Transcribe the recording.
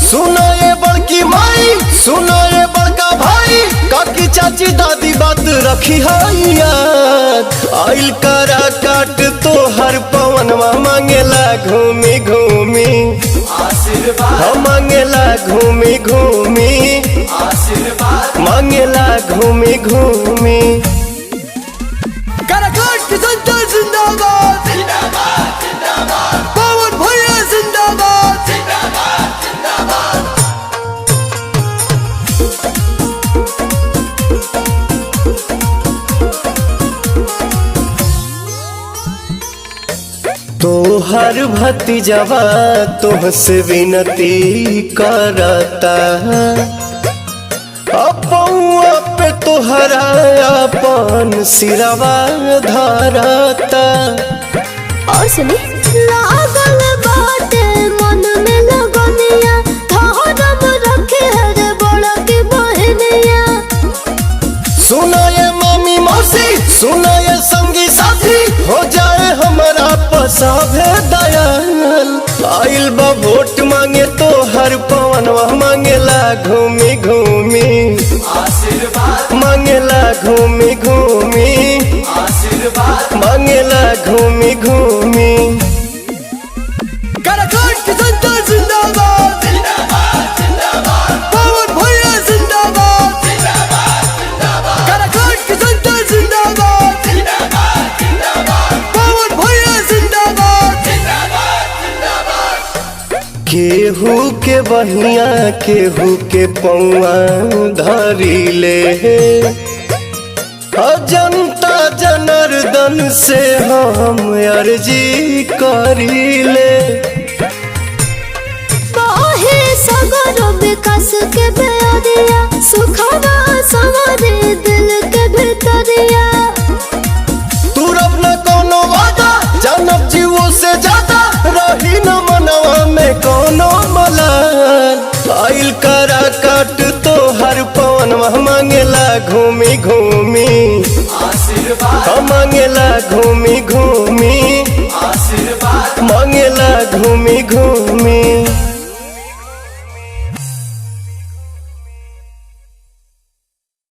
सुनो ये बड़की माई, सुनो ये बड़का भाई, काकी चाची दादी बात रखी है याद। आइल करा काट तो हर पवनवा मांगेला घूमी घूमी आशीर्वाद, मांगेला घूमी घूमी आशीर्वाद, मांगेला घूमी घूमी। काराकाट की जनता जिंदाबाद, जिंदाबाद जिंदाबाद, पवन भैया जिंदाबाद, जिंदाबाद जिंदाबाद। तोहर भतीजवा तुमसे विनती करता, अपौआ पे तोहरा अपन सिरवा धरता। और सुनी लागल बाटे मन में लगनिया, धरम रखे रे बड़ा की बहनिया। सुनो ये मामी मौसी, सुनो ये संगी साथी, हो जाए हमारा पसाभे दयाल। आइल बा वोट मांगे तो हर पवनवा मांगेला घूमी घूमी आशीर्वाद, मांगेला घूमी घूमी आशीर्वाद, मांगेला घूमी घूमी। काराकाट की जनता जिंदाबाद, जिंदाबाद जिंदाबाद, पवन भैया जिंदाबाद, जिंदाबाद जिंदाबाद। काराकाट की जनता जिंदाबाद, जिंदाबाद जिंदाबाद, पवन भैया जिंदाबाद, जिंदाबाद जिंदाबाद। केहू के बहिया केहू के पौआ धरी ले, जनता जनार्दन से हम अर्जी करी ले। बाहे सगर विकास के बेरिया, सुखवा सवारे दिल के भीतरिया। तू रब न कोनो वादा, जानब जीवो से ज्यादा, रही न मनवा में कोनो मलाल। आइल करा काट तो हर पवनवा मांगेला घूमी घूमी आशीर्वाद, मांगेला घूमी घूमी आशीर्वाद, मांगेला घूमी घूमी।